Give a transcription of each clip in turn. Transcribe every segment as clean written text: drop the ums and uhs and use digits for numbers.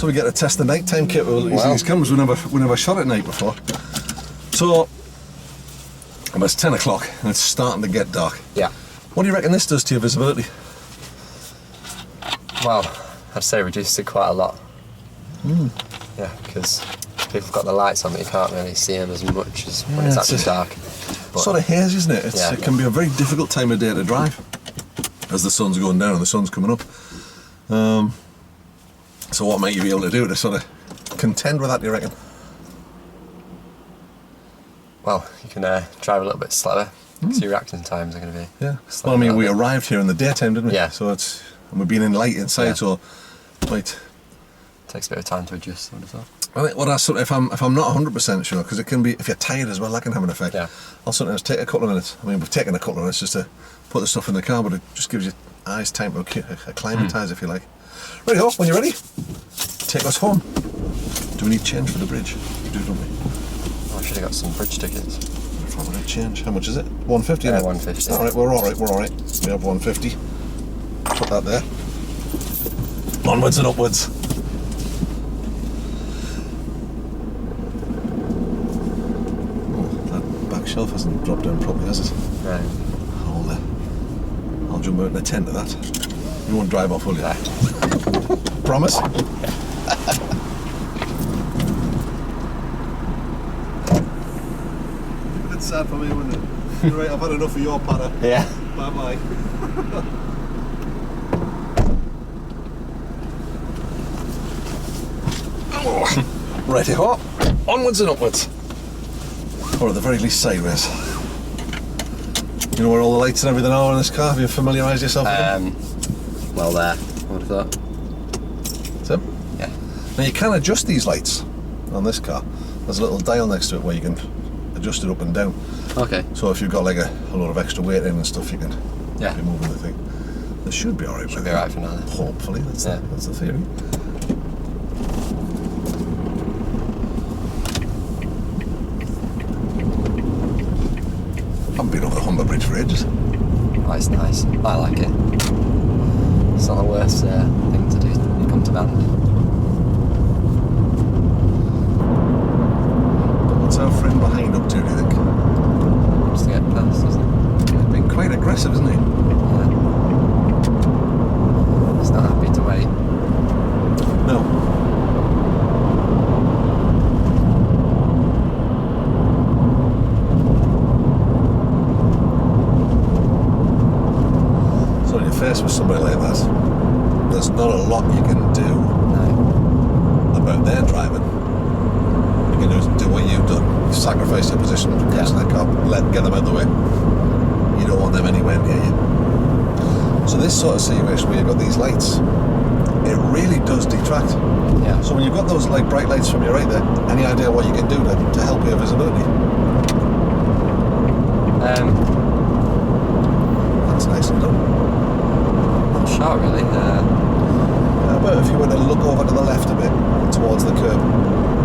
So we get to test the nighttime capabilities of these cameras. We never shot at night before. So it's 10 o'clock and it's starting to get dark. Yeah. What do you reckon this does to your visibility? Well, I'd say reduced it quite a lot. Yeah, because people have got the lights on, but you can't really see them as much as when it's actually dark. But sort of haze, isn't it? It can be a very difficult time of day to drive as the sun's going down and the sun's coming up. So what might you be able to do to sort of contend with that, do you reckon? Well, you can drive a little bit slower, because your reaction times are going to be Well, I mean, we arrived here in the daytime, didn't we? Yeah. So and we've been in light inside, so takes a bit of time to adjust, I would have thought. I think if I'm not 100% sure, because it can be, if you're tired as well, that can have an effect. Yeah. I'll sometimes take a couple of minutes. I mean, we've taken a couple of minutes just to put the stuff in the car, but it just gives your eyes time to acclimatise, if you like. Ready, ho, when you're ready, take us home. Do we need change for the bridge? We do, don't we? Oh, I should have got some bridge tickets. If I want to change, how much is it? 150. Yeah, isn't it? 150. All right, we're all right. We have 150. Put that there. Onwards and upwards. Shelf hasn't dropped down properly, has it? Right. I'll jump out in a tent to that. You won't drive off, will you? No. Promise? It's sad for me, wouldn't it? You're right, I've had enough of your patter. Yeah. Bye-bye. Righty-ho. Onwards and upwards. Or at the very least sideways. You know where all the lights and everything are in this car? Have you familiarised yourself with them? Well there, I would have thought. So? Yeah. Now you can adjust these lights on this car. There's a little dial next to it where you can adjust it up and down. Okay. So if you've got like a lot of extra weight in and stuff, you can be moving the thing. This should be alright with it. Should be alright for now then. Hopefully, that's the theory. I haven't been over the Humber Bridge for ages. Oh, it's nice. I like it. It's not the worst thing to do when you come to Band. What's our friend behind up to, do you think? Just to get past, isn't it? He's been quite aggressive, isn't he? Yeah. He's not happy to wait. No. With somebody like that, there's not a lot you can do about their driving. You can do what you've done, sacrifice your position, get to the car, get them out of the way. You don't want them anywhere near you. So this sort of situation where you've got these lights, it really does detract. Yeah. So when you've got those like bright lights from your right there, any idea what you can do to help your visibility? That's nicely done. Not really. How about if you were to look over to the left a bit towards the curb?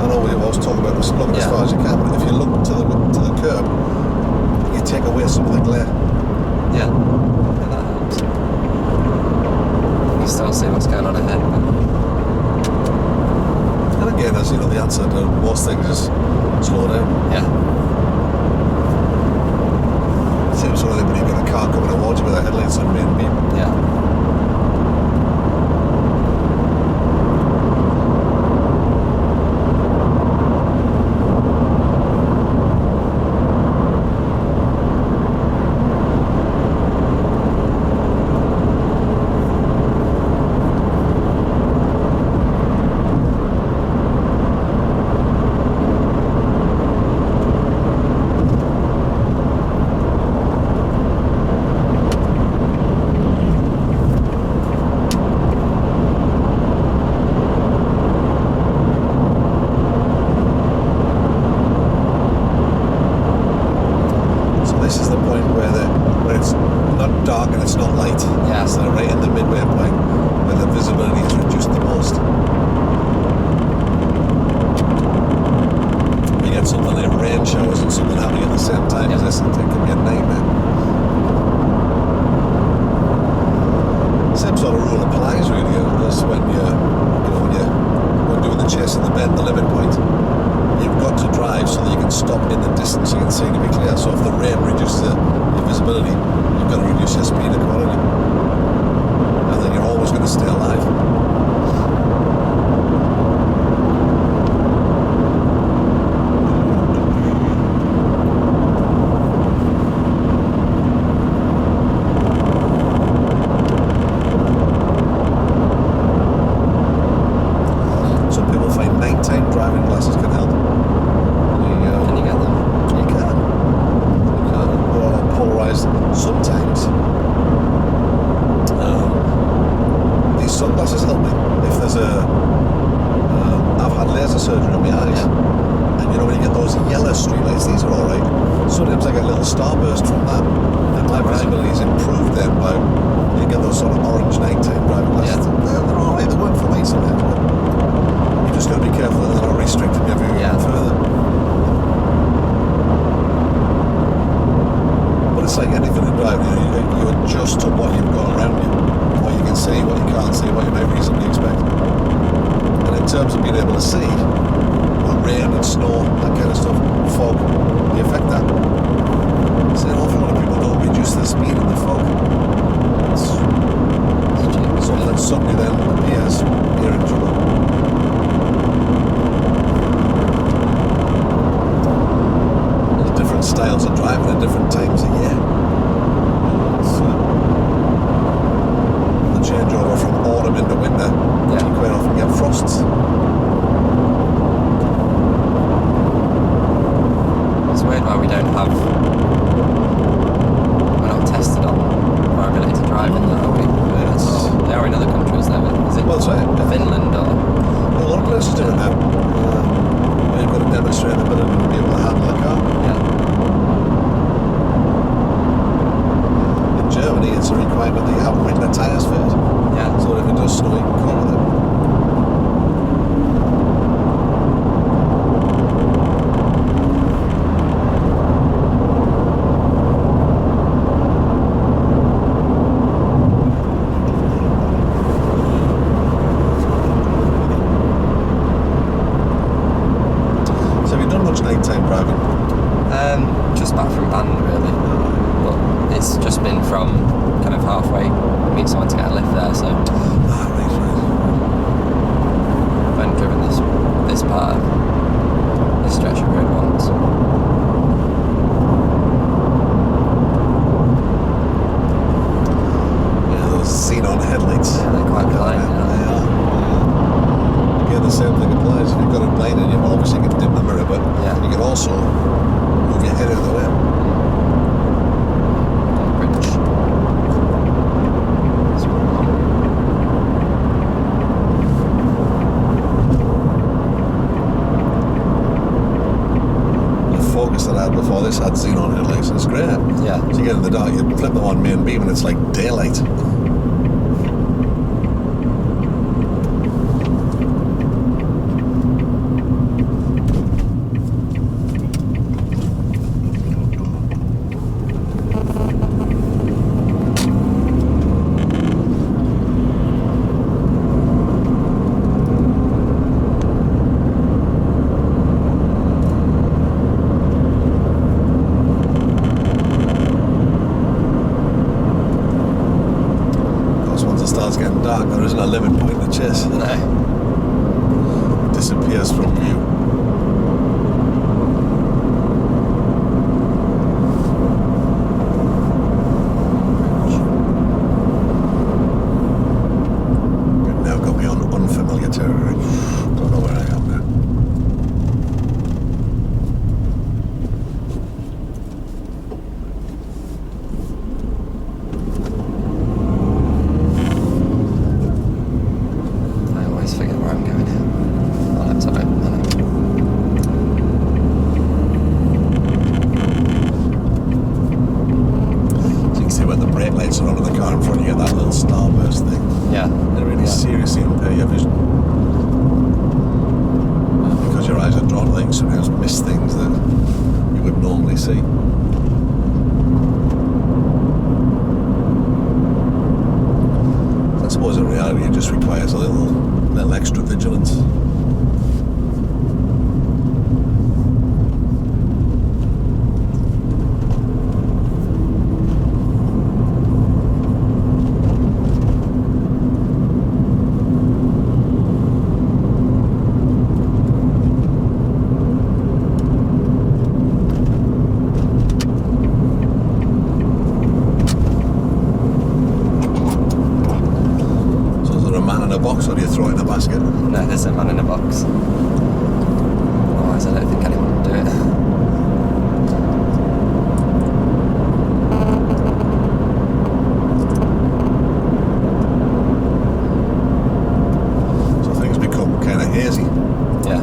I know we always talk about this, looking as far as you can, but if you look to the curb, you take away some of the glare. Yeah, that helps. You can still see what's going on ahead. And again, as you know, the answer to most things is slow down. Yeah. Same sort of thing when you've got a car coming towards you with a headlights on main beam. Yeah. the rain reduces your visibility, you've got to reduce your speed accordingly. And then you're always going to stay alive. Some people find nighttime driving glasses can help. Can you get them? You can. They're all polarized sometimes. These sunglasses help me. If there's I've had laser surgery on my eyes, and you know when you get those yellow streetlights, these are alright. Sometimes I get a little starburst from that, and my visibility is improved then by you get those sort of orange nighttime driving glasses. Yeah. They're alright, they work for me sometimes, but you just got to be careful that they're not restricting your view even further. But it's like anything in driving, you adjust to what you've got around you, what you can see, what you can't see, what you may reasonably expect. And in terms of being able to see, well, rain and snow, that kind of stuff, fog, they affect that. So an awful lot of people don't reduce their speed in the fog. Something suddenly then appears, you're in trouble. There's different styles of driving at different times a year. The changeover from autumn into winter, you quite often get frosts. It's weird why we don't have. We're not tested on our ability to drive in that, are we? They are in other countries though. Is it Well, that's right. Finland or? A lot of places do it now. You've got to demonstrate the ability to be able to handle a car. Yeah. In Germany, it's a requirement that you have winter tyres fitted. Yeah. So that if it does snow, you can cope with it. So have you done much nighttime driving? Just back from band really, but it's just been from kind of halfway. Meet someone to get a lift there, so Ah, right. I've only driven this part of this stretch of road once. Yeah, those xenon headlights. Yeah, they're quite blind. They are. Again, the same thing applies. If you've got it blinded, you obviously can dim the mirror, but you can also move your head out of the way. Bridge. The Focus that I had before this had xenon headlights, and it's great. Yeah. So you get in the dark, you flip them on main beam, and it's like daylight. Starts getting dark, there isn't a limit point to chase. No. It disappears from view. We've now got me on unfamiliar territory. Don't know where I am now. Forget where I'm going here. Oh, that's about So you can see when the brake lights are on in the car in front, you get that little starburst thing. Yeah. They really seriously impair your vision. Because your eyes are drawn to things, sometimes miss things that you would normally see. I suppose in reality it just requires a little extra vigilance. box or do you throw it in a basket? No, there's a man in a box. Otherwise, I don't think anyone would do it. So things become kind of hazy. Yeah.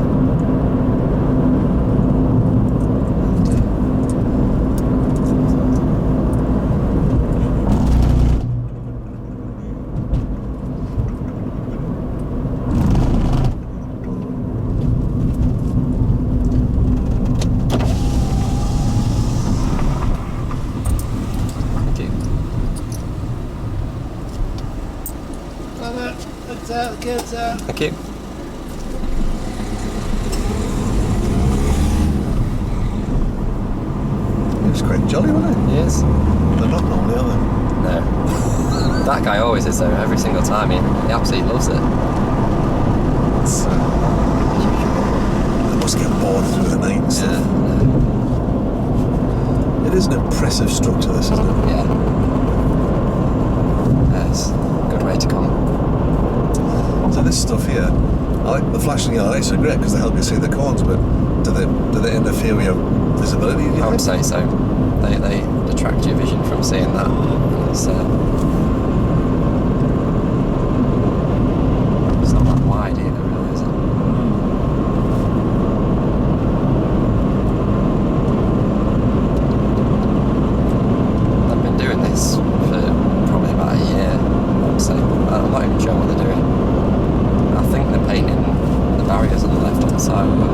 Thank you. It's quite jolly, wasn't it? He is. They're not normally, are they? No. That guy always is though, every single time. He absolutely loves it. It's, they must get bored through the night and stuff. Yeah. It is an impressive structure, this, isn't it? Yeah. It's a good way to come. So this stuff here, I like the flashing yellow lights are great because they help you see the cones, but do they interfere with your visibility? I would say so. They detract your vision from seeing that. It's not that wide either, really, is it? I've been doing this for probably about a year, I would say. I'm not even sure what they're doing. I think they're painting the barriers on the left-hand side, but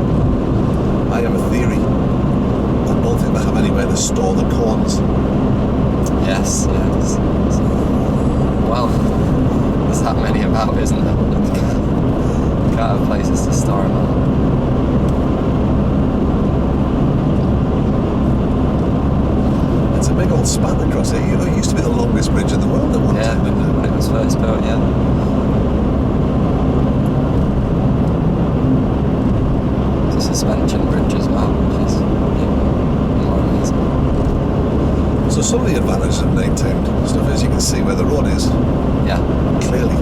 I have a theory. I don't think they have anywhere to store the cones. yes. Well, there's that many about, isn't there? You can't have places to store them all. It's a big old span across it. You know, it used to be the longest bridge in the world at one Yeah, time, didn't it? when it was first built, yeah. It's a suspension bridge as well, which is even more amazing. So some of the advantages of nighttime stuff is you can see where the road is Yeah, clearly.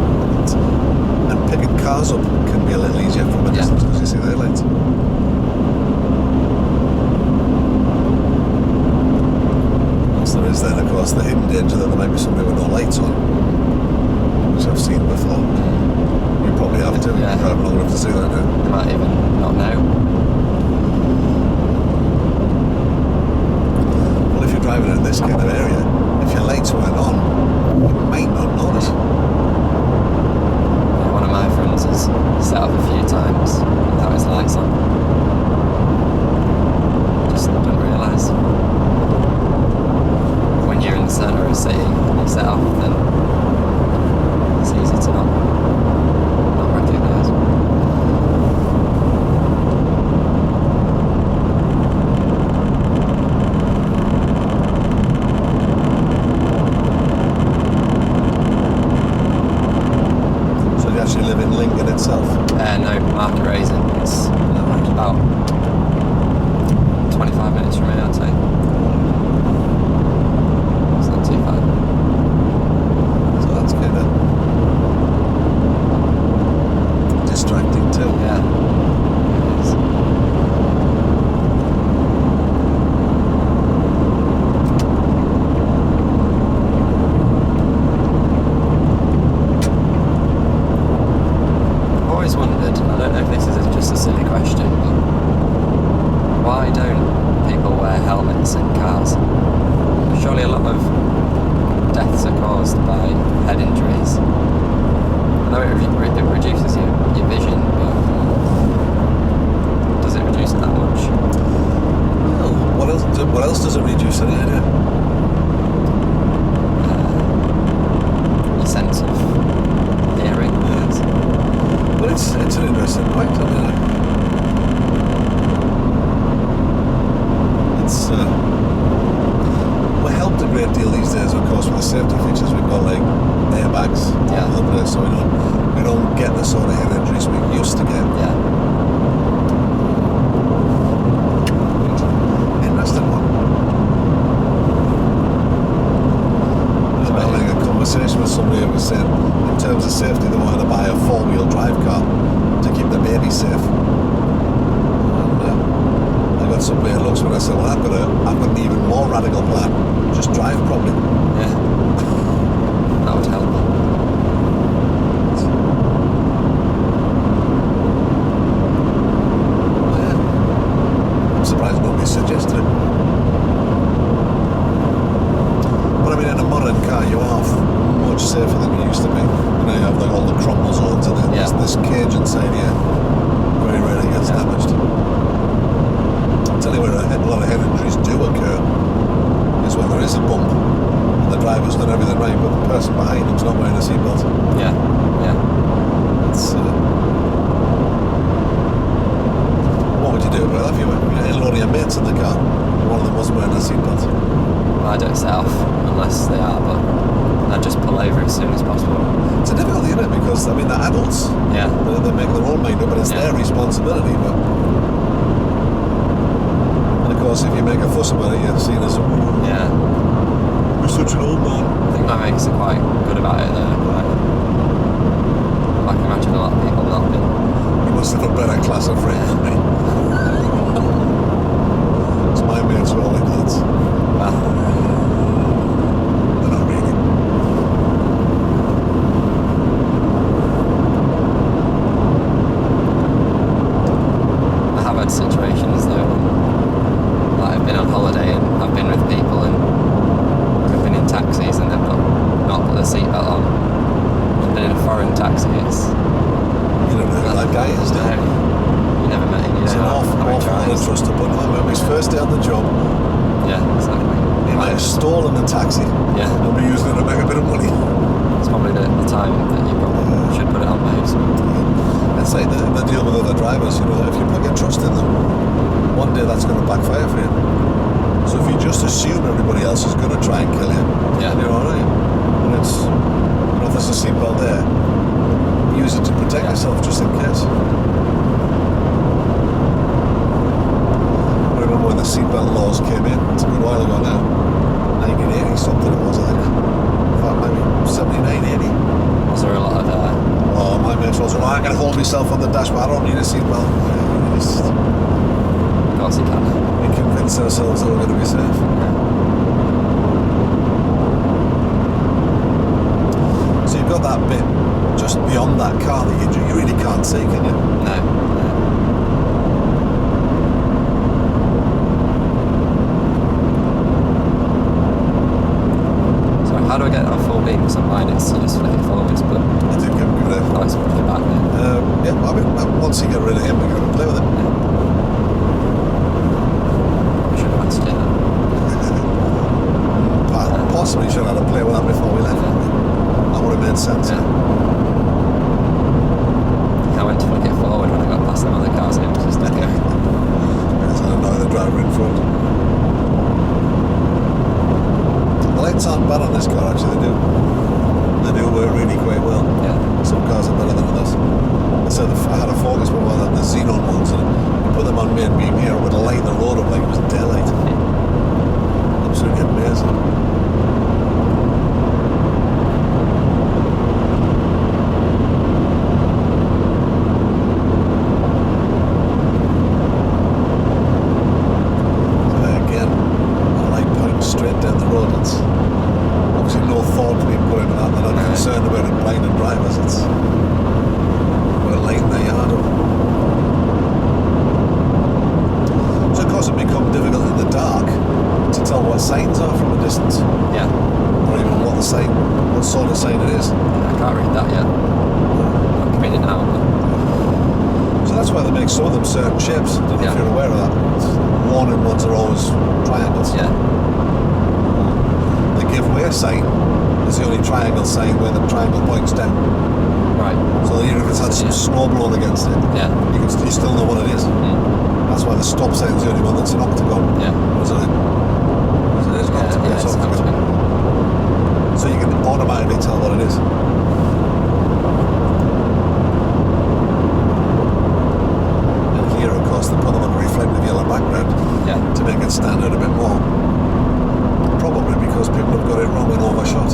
And picking cars up can be a little easier from a Yeah. distance because you see the headlights. Once there is then, of course, the hidden danger that there might be somebody with no lights on, which I've seen before. You probably have to. Yeah. You've driven long enough to see that now. they might even not know. Well, if you're driving in this kind of area, if your lights weren't on, you might not notice. Yeah, one of my friends has set off a few times without his lights on. Just didn't realise. When you're in the centre of a city and you set off, then it's easy to not recognise. So you actually live in Lincoln itself. No, Market Raising. It's about 25 minutes from here, I'd say. It's not too far. So that's kind of distracting too. Yeah. It is. I've always wondered, I don't know if this is just a silly question, but why don't people wear helmets in cars? Surely a lot of deaths are caused by head injuries. I know it reduces your vision, but does it reduce it that much? Well, what else does it reduce any idea? Your sense of hearing. Yes. But it's an interesting point, isn't it? It's we're helped a great deal these days, of course, with the safety features. We've got like airbags Yeah. all over place, so we don't get the sort of head injuries we used to get. Yeah. Interesting one. I was having a conversation with somebody who was saying in terms of safety, they wanted to buy a four-wheel drive car to keep the baby safe. And I got some weird looks when I said, well, I've got an even more radical plan. Just drive properly. Yeah. That would help. I'm surprised nobody suggested it. But I mean, in a modern car, you are much safer than you used to be. You know, you have like all the crumble zones and this cage inside here very rarely gets damaged. I'll tell you where a lot of head injuries do occur is when there is a bump and the driver's done everything right, but the person behind him's not wearing a seatbelt. Yeah, yeah. It's what would you do about that if you had a lot of your mates in the car and one of them wasn't wearing a seatbelt? Well, I don't set off unless they are, but I'd just pull over as soon as possible. It's a difficulty, isn't it? Because I mean, they're adults. Yeah. They make their own mind up, but it's their responsibility. But and of course, if you make a fuss about it, you're seen as a you're such an old man. I think my mates are quite good about it though. I can imagine a lot of people not being. You must have a better class of friends than me. So my mates are all idiots. Well, they're not really. I have had situations though, like I've been on holiday and I've been with people and I've been in taxis and they've not put their seatbelt on. I've been in a foreign taxi. It's You don't know who that guy is, do you? you never met him. You It's an know awful how he lot of drives. trust to put on him. His first day on the job, Yeah, exactly. he might have stolen a taxi Yeah, and be using it to make a bit of money. it's probably the time that you probably should put it on moves. It's like the deal with other drivers, you know, if you put your trust in them, one day that's going to backfire for you. So if you just assume everybody else is going to try and kill you, Yeah. you're alright. And it's, you know, if there's a seatbelt there, use it to protect yourself just in case. I remember when the seatbelt laws came in, it's a good while ago now, 1980 something it was, I think. In fact, maybe 79, 80. Was there a lot of Oh, my mates was, I can hold myself on the dash, but I don't need a seatbelt. Just, of course you can. we convinced ourselves that we're going to be safe. So you've got that bit just beyond that car that you really can't see, can you? No. So how do I get it on full beam? Because on mine it's you just flick it forwards, but I think give it a... I like to put it back there. Yeah, I mean, once you get rid of him, we're going to play with it. Should have asked you that. Possibly should have had a play with that before we left. That would have made sense. Yeah. I went to flick it forward when I got past them other cars and it was just like, Because I annoy the driver in front. The lights aren't bad on this car, actually. They do work really quite well. yeah. Some cars are better than others. I had a Focus before that, the Xenon ones, and you put them on main beam here, it would light the road up like it was daylight. Absolutely amazing. Again, I like pointing straight down the road. It's obviously no thought being put into that. They're not concerned about it blinding drivers. It's about lighting their yard up. So of course it becomes difficult in the dark to tell what signs are from a distance, Yeah. or even what sort of sign it is. I can't read that yet. I can read it now. But So that's why they make some of them certain shapes. I don't know if you're aware of that. Warning ones are always triangles. yeah. The give way sign is the only triangle sign where the triangle points down. Right. So even if it's had some snow blown against it, Yeah. you still know what it is. That's why the stop sign is the only one that's an octagon. Yeah. Was it? It is an octagon. Yeah, It's it's octagon. octagon. So you can automatically tell what it is. And here, of course, they put them on a reflective yellow background Yeah. to make it stand out a bit more. Probably because people have got it wrong and overshot.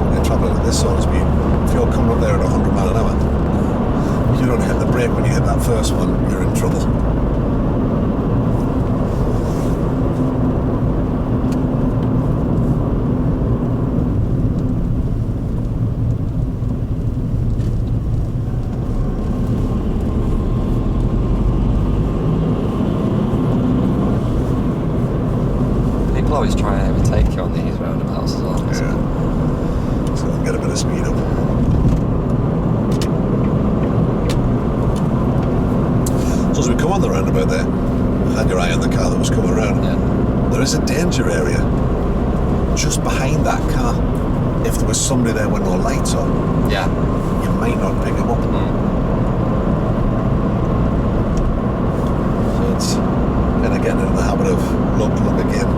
when you're travelling at this sort of speed. If you're coming up there at 100 mile an hour, you don't hit the brake when you hit that first one, you're in trouble. People always try and overtake you on these roundabouts as well. Yeah. So they can get a bit of speed up. So as we come on the roundabout there, had your eye on the car that was coming around. Yeah. There is a danger area just behind that car. If there was somebody there with no lights on, Yeah. you might not pick them up. So it's kind of getting into the habit of look again.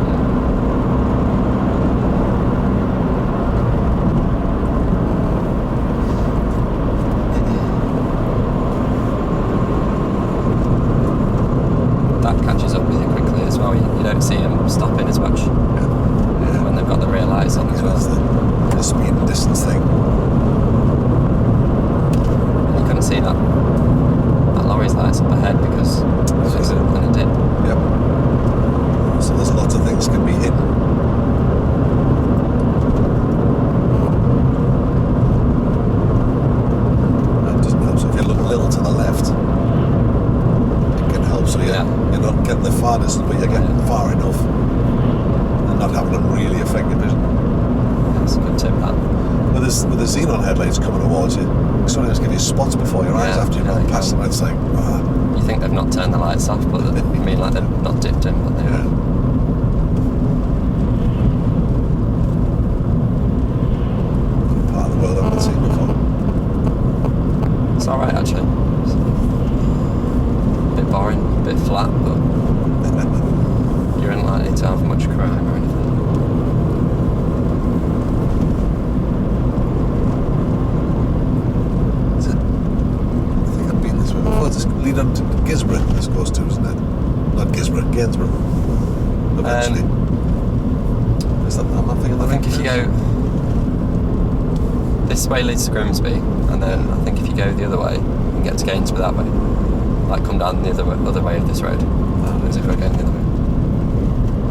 That catches up with you quickly as well. You don't see them stopping as much Yeah. when they've got the rear lights on as well. That's the speed and distance thing. And you couldn't see that lorry's lights up ahead because it was in a dip. Yep. So there's lots of things can be hidden. That doesn't help. So if you look a little to the left, it can help. So you're not getting the far distance, but you're getting far enough and not having them really affect your vision. That's a good tip, that. With the xenon headlights coming towards you, sometimes give you spots before your eyes after you've gone past them. It's like, You think they've not turned the lights off, but I mean, like they've not dipped in, but they yeah. Part of the world I haven't seen before. It's alright actually. It's a bit boring, a bit flat, but you're unlikely to have much crime or anything. Is it? I think I've been this way before. It's lead on to Gisborough, this goes to, isn't it? Not Gisborough, Gainsborough. Eventually. Is that, I'm not thinking I think if you go this way leads to Grimsby, and then I think if you go the other way, you can get to Gainsborough that way. Like come down the other way of this road. As if we're going the other way.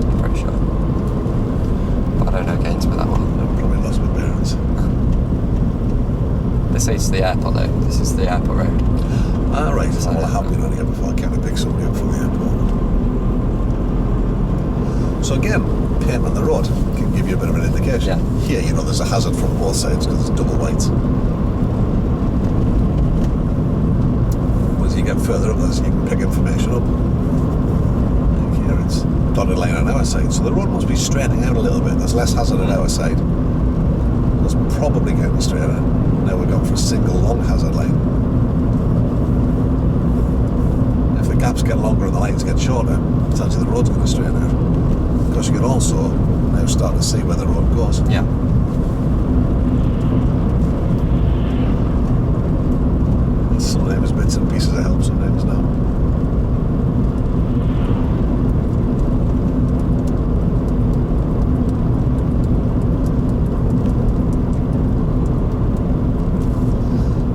I'm pretty sure. But I don't know Gainsborough that well. I've probably lost my bearings. This leads to the airport though. This is the airport road. Ah, right. So, Well, I have been on here before. I came to pick somebody up from the airport. So again, paint on the road can give you a bit of an indication. Yeah. Here, you know, there's a hazard from both sides because there's double whites. As you get further up, you can pick information up. Like here, it's dotted line on our side, so the road must be straightening out a little bit. There's less hazard on our side. It's probably getting straighter. Now we're going for a single long hazard line. If the gaps get longer and the lines get shorter, it tells you the road's going to straighten out. Because you can also now start to see where the road goes. Yeah. Sometimes bits and pieces of help, sometimes not.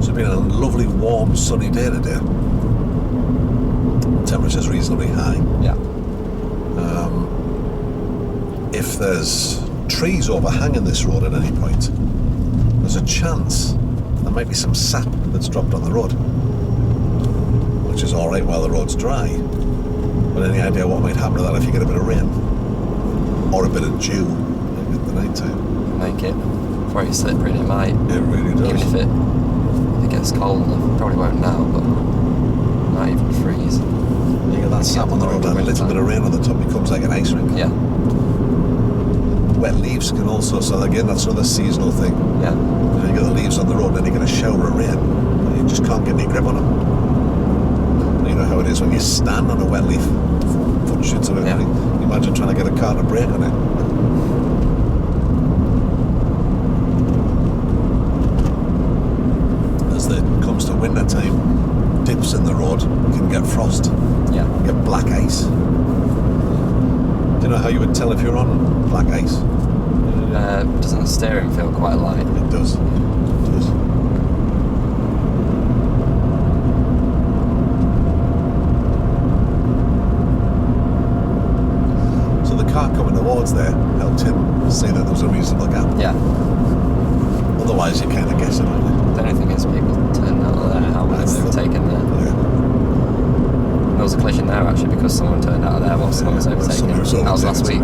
So it's been a lovely, warm, sunny day today. Temperature's reasonably high. Yeah. If there's trees overhanging this road at any point, there's a chance there might be some sap that's dropped on the road, which is alright while the road's dry. But any idea what might happen to that if you get a bit of rain? Or a bit of dew at the night time? Make it very slippery and it might. It really does. Even if it gets cold enough, probably won't now, but it might even freeze. You get that sap on the road and a little bit of rain on the top becomes like an ice rink. Yeah. Wet leaves can also, so again that's another seasonal thing. Yeah. You get the leaves on the road and then you get a shower of rain and you just can't get any grip on them. You know how it is when you stand on a wet leaf, foot shoots of everything. You imagine trying to get a car to brake on it. As it comes to winter time, dips in the road can get frost, Yeah. get black ice. Do you know how you would tell if you're on black ice? Doesn't the steering feel quite light? It does. It does. So the car coming towards there helped him see that there was a reasonable gap. Yeah. Otherwise, you kind of guess it, aren't you? The only thing is people turn out of there. How would they have taken there? Yeah. There was a collision there actually because someone turned out of there while someone was overtaking. That was last week.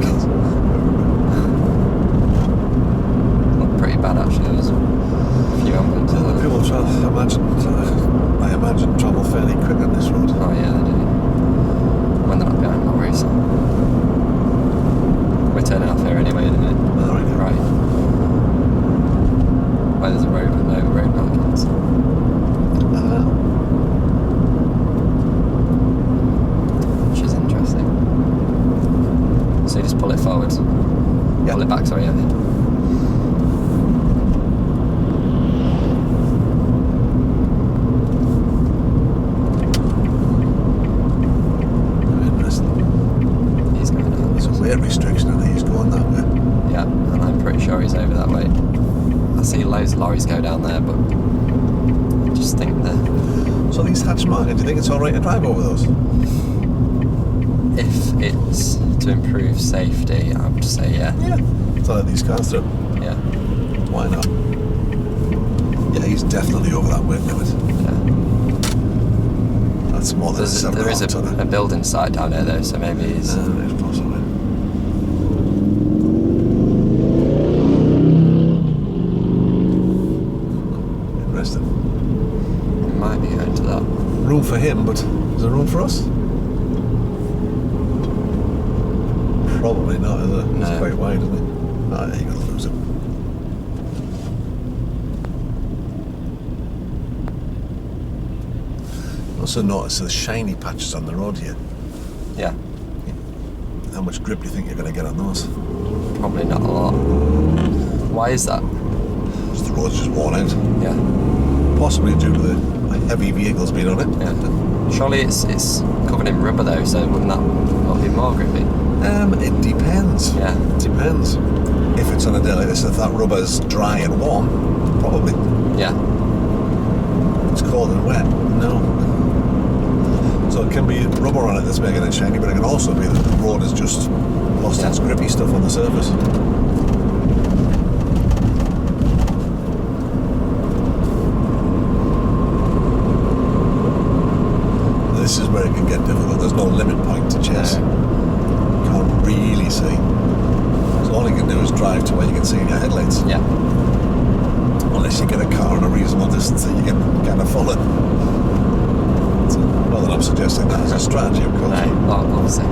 Looked pretty bad actually. There was a few ambulances. People I imagine travel fairly quick on this road. Oh yeah, they do. When they're not behind lorries. We're turning off here anyway, isn't it? Oh, Right. Where there's a road with no road markings. Which is interesting. So you just pull it forward. Yeah. Pull it back, sorry, yeah. He's going down. There's a weight restriction and he's going that way. Yeah, and I'm pretty sure he's over that way. I see loads of lorries go down there, but I just think that So these hatch markings, do you think it's alright to drive over those? if it's to improve safety, I would say yeah. Yeah. So let these cars through. Yeah. Why not? Yeah, he's definitely over that weight limit. Yeah. That's more than There is a building site down there though, so maybe he's It's possibly. Interesting. he might be going to that. Room for him, but is there room for us? Probably not, is it? No. It's quite wide, isn't it? Ah, yeah, you're going to lose him. Also notice the shiny patches on the road here. Yeah. How much grip do you think you're going to get on those? Probably not a lot. Why is that? Just the road's just worn out. Yeah. Possibly due to the heavy vehicles being on it. Yeah. Surely it's covered in rubber though, so wouldn't that not be more grippy? It depends. Yeah. It depends. If it's on a day like this, if that rubber's dry and warm, probably. Yeah. If it's cold and wet, no. So it can be rubber on it that's making it shiny, but it can also be that the road has just lost its grippy stuff on the surface. This is where it can get difficult. There's no limit point to chase. You can't really see. So all you can do is drive to where you can see in your headlights. Yeah. Unless you get a car in a reasonable distance that you can kind of follow. So, not that I'm suggesting that as a strategy, of course. No, well, obviously.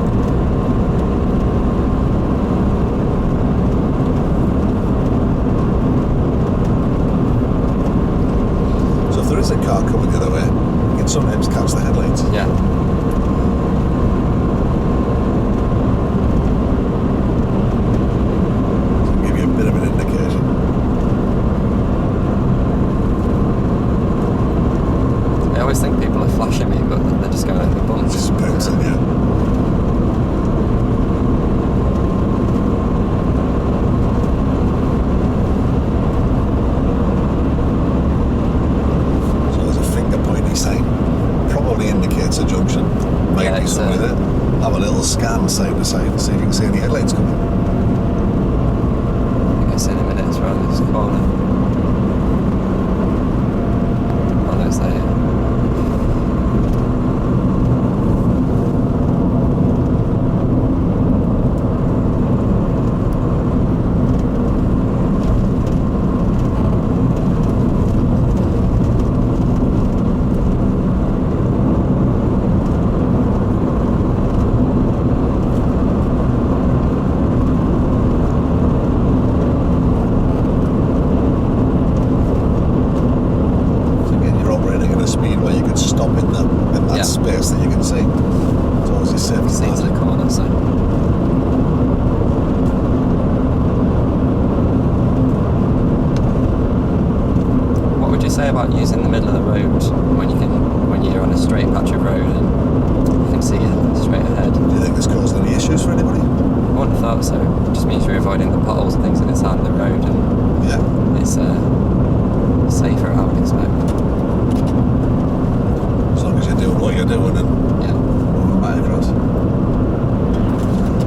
So if there is a car coming the other way, you can sometimes catch the headlights. Yeah. Give you a bit of an indication. I always think people are flashing me, but they're just going over bumps. Just bouncing, yeah. So there's a finger pointy sign. Probably indicates a junction. Might Yeah, be it's, somebody there. Have a little scan side to side, see if you can see any headlights coming. I think it's in a minute, it's around this corner. Oh, no, it's there. So again, you're operating at a speed where you could stop in that Yeah. space that you can see. It's always safe. See to the corner, so. What would you say about using the middle of the road when you're on a straight patch of road and you can see it straight ahead? Do you think this caused any issues for anybody? wouldn't have thought so. It just means you're avoiding the potholes and things on the side of the road, and Yeah. it's safer, I would expect. As long as you're doing what you're doing and Yeah. moving back across.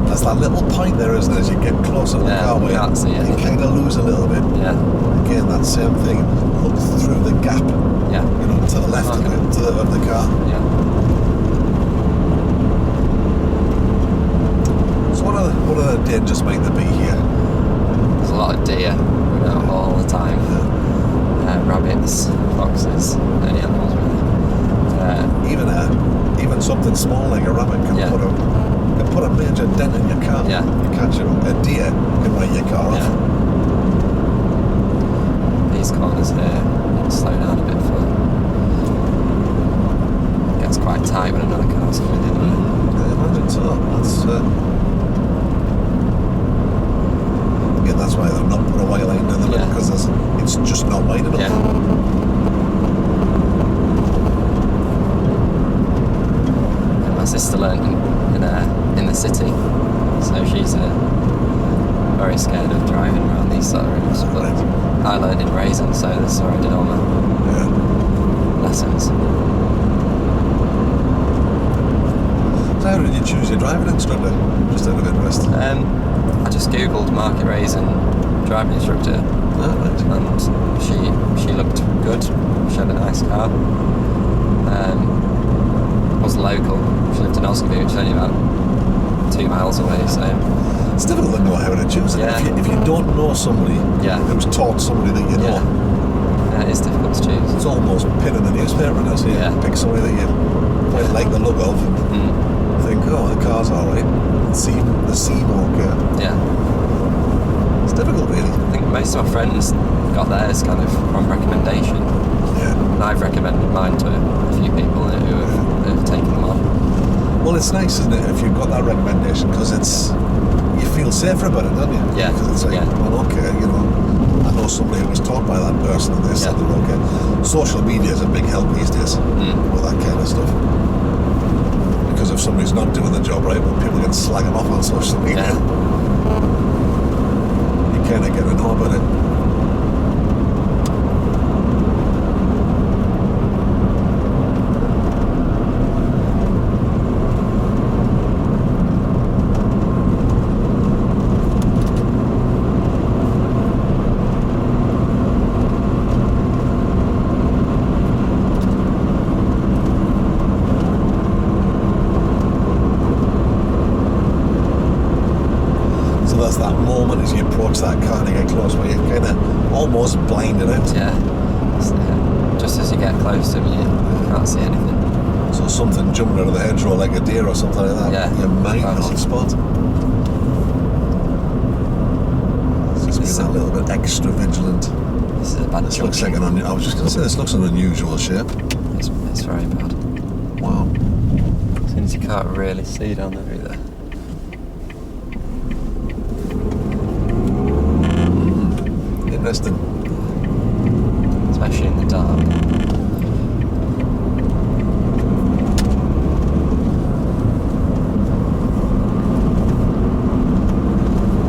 There's that little point there, isn't it? As you get closer to the car, You where can't see you anything. kind of lose a little bit. Yeah. Again, that same thing. Look through the gap, Yeah. you know, to the left Okay. of the car. Yeah. So what other dangers might there be here? There's a lot of deer, you know, all the time. Rabbits, foxes, any animals really. Even something small like a rabbit can Yeah. put a major dent in your car. Yeah. You catch a deer can write your car off. Yeah. These corners here, slow down a bit for. It gets quite tight when another car's coming in. I imagine so. That's why they've not put a white line in the middle, Yeah. because it's just not wide enough. Yeah. And my sister learned in the city, so she's very scared of driving around these sort of routes. But Right. I learned in Raisin, so that's where I did all my Yeah. lessons. So how did you choose your driving instructor? Just out of interest. I just googled Market Raisin driving instructor, Oh, right. and she looked good. She had a nice car. Was local. She lived in Osgeby, which is only about 2 miles away. So It's difficult to know how to choose it. Yeah. If you don't know somebody Yeah. who's taught somebody that you know, it is difficult to choose. it's almost pinning a newspaper in us. You Yeah. pick somebody that you quite like the look of, Mm. think, oh, the car's all right. See the Seymour car. Yeah. It's difficult, really. I think most of my friends got theirs kind of from recommendation. Yeah. And I've recommended mine to a few people who have taken them on. Well, it's nice, isn't it, if you've got that recommendation, because you feel safer about it, don't you? Yeah. Because it's like, Yeah. well, okay, you know, I know somebody who was taught by that person and they said Yeah. they're okay. Social media is a big help these days with that kind of stuff. Because if somebody's not doing the job right, well, people can slag them off on social media. Yeah. You kind of get to know about it. So there's that moment as you approach that car and you get close where you're kind of almost blinded out. Yeah. So, just as you get close to them, you can't see anything. So something jumping out of the hedgerow like a deer or something like that, Yeah. you might not spot. Just being a little bit extra vigilant. This is a bad This looks like I was just going to say, this looks an unusual shape. It's very bad. Wow. Since you can't really see down there either. Interesting. Especially in the dark.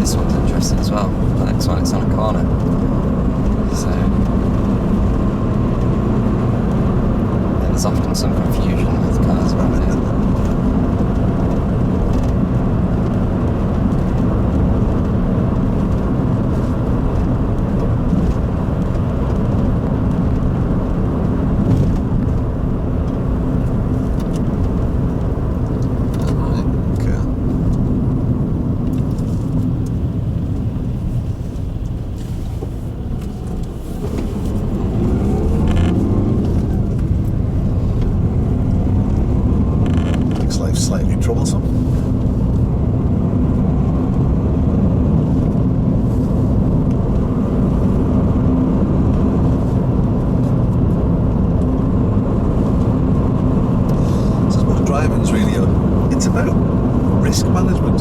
This one's interesting as well. The next one, it's on a corner. So yeah, there's often some confusion with cars around here. Slightly troublesome. This is what driving's really it's about risk management.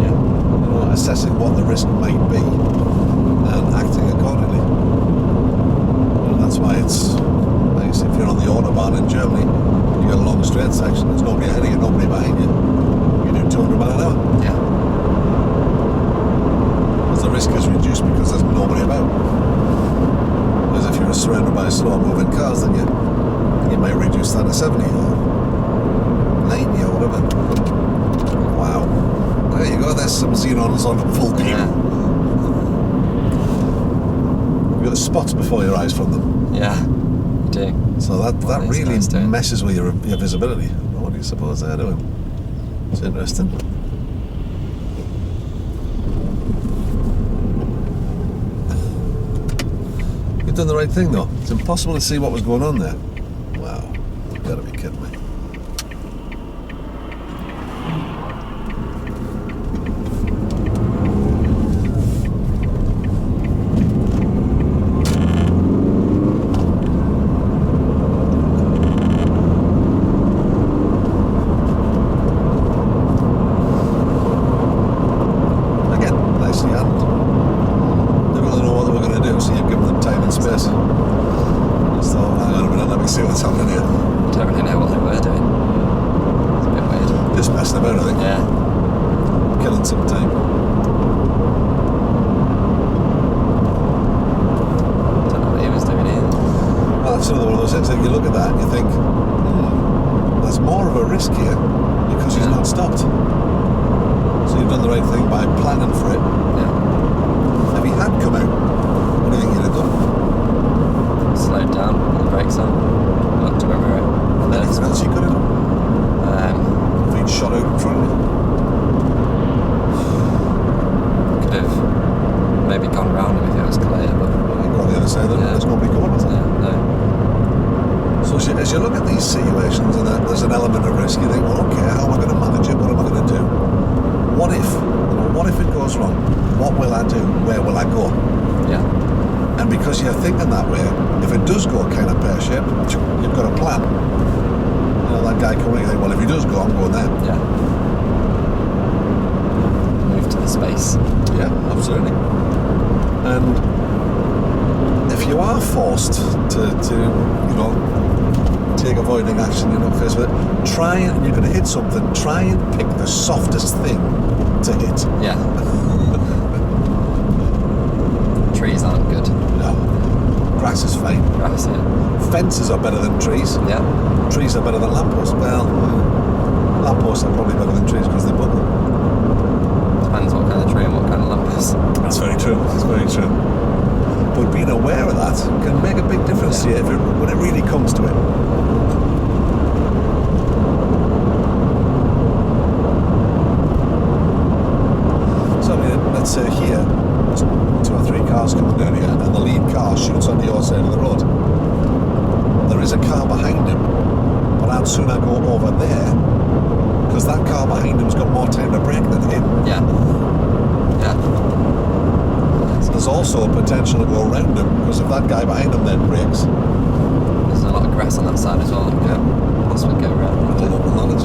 Yeah. You know, assessing what the risk might be and acting accordingly. You know, that's why it's nice if you're on the Autobahn in Germany, you got a long straight section, there's nobody ahead of you, nobody behind you. You do 200 miles an hour. Yeah. surrounded by slow-moving cars, then you might reduce that to 70 or 90 or whatever. Wow. There you go, there's some xenons on full beam. Yeah. You've got the spots before your eyes from them. Yeah, you do. So that these really guys do. messes with your visibility. What do you suppose they're doing? It's interesting. You've done the right thing though. It's impossible to see what was going on there. Wow, you've got to be kidding me. See what's happening here. Don't really know what they were doing. It's a bit weird. Just messing about, I think. Yeah. Killing some time. Don't know what he was doing either. Well, that's another one of those things that you look at that and you think, there's more of a risk here because he's not stopped. So you've done the right thing by planning for it. Yeah. If he had come out, what do you think you'd have done? Slowed down, put the brakes on, looked over it. Anything else you could have done? If he'd shot out in front of you? Could have maybe gone round him if it was clear, but You go on the other side of them, there's nobody coming with it. no. So as you look at these situations and there's an element of risk, you think, well, okay, how am I going to manage it? What am I going to do? What if? What if it goes wrong? What will I do? Where will I go? Yeah. And because you're thinking that way, if it does go kind of pear-shaped, you've got a plan. You know, that guy coming, you think, well, if he does go, I'm going there. Yeah. Move to the space. Yeah, absolutely. And if you are forced to you know, take avoiding action, you're not faced with it, try and you're going to hit something, try and pick the softest thing to hit. Yeah. Trees aren't good. No. Grass is fine. Grass, yeah. Fences are better than trees. Yeah. Trees are better than lampposts. Well, lampposts are probably better than trees because they buckle. Depends what kind of tree and what kind of lamp is. That's very true. That's very true. But being aware of that can make a big difference to you when it really comes to it. So, I mean, let's say here, there's 2 or 3 cars coming down here, and the lead car shoots on the other side of the road. There is a car behind him, but I'd sooner go over there, because that car behind him's got more time to brake than him. Yeah. Yeah. There's also a potential to go around him, because if that guy behind him then brakes, There's a lot of grass on that side as well. yeah, Possibly go around. with a local knowledge.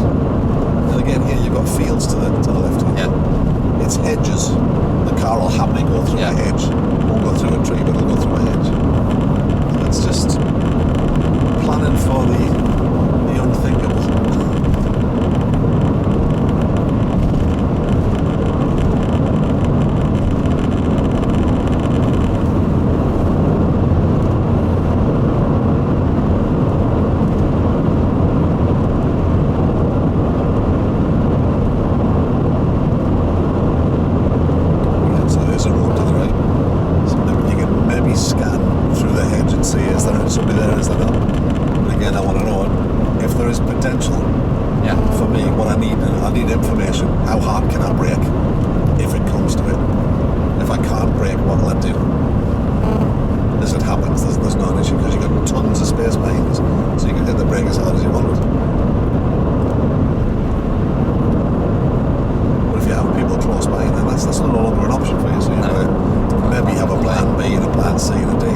And again, here you've got fields to the left here. Yeah. It's hedges. The car will happily go through Yeah. a hedge. Won't go through a tree, but it'll go through a hedge. So it's just planning for the unthinkable. So there's a road to the right. So you can maybe scan through the hedge and see, is there somebody there, is there not? But again, I want to know if there is potential. Yeah. For me, what I need information. How hard can I brake if it comes to it? If I can't brake, what will I do? As it happens, there's not an issue because you've got tons of space behind us. So you can hit the brake as hard as you want. But if you have people close by, then that's no longer an option for you. So you've got to maybe have a plan B and a plan C and a D.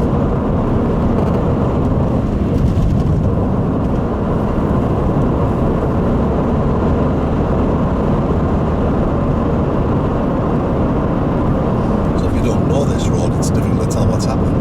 So if you don't know this road, it's difficult to tell what's happening.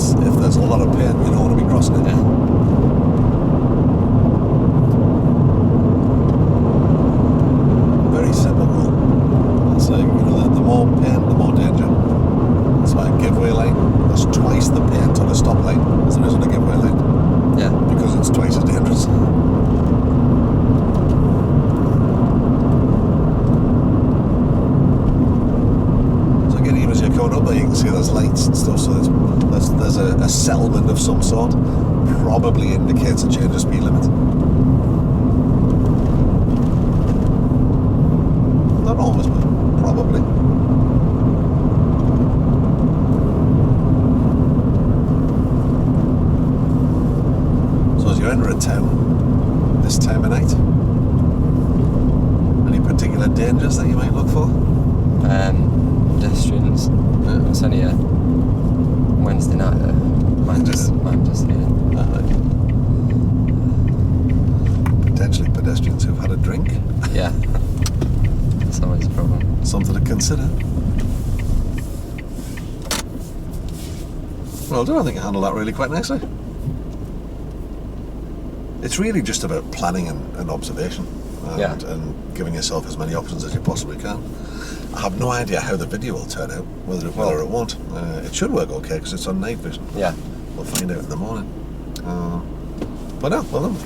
if there's a lot of pain, you don't want to be crossing it. Yeah. Very simple rule. It's like, the more pain, the more danger. It's like a giveaway line. There's twice the pain to the stop line as there is on a giveaway line. Yeah. Because it's twice as dangerous. So again, even as you're coming up there, you can see there's lights and stuff, so there's a settlement of some sort. Probably indicates a change of speed limit. Not always, but probably. So as you enter a town this time of night, any particular dangers that you might look for? Pedestrians. Yeah. It's only a Wednesday night though. Mine just here. Potentially pedestrians who've had a drink. Yeah. That's always a problem. Something to consider. Well done, I think you handled that really quite nicely. It's really just about planning and observation and giving yourself as many options as you possibly can. I have no idea how the video will turn out, whether it won't. It should work okay because it's on night vision. Yeah. We'll find out in the morning. But no, well done.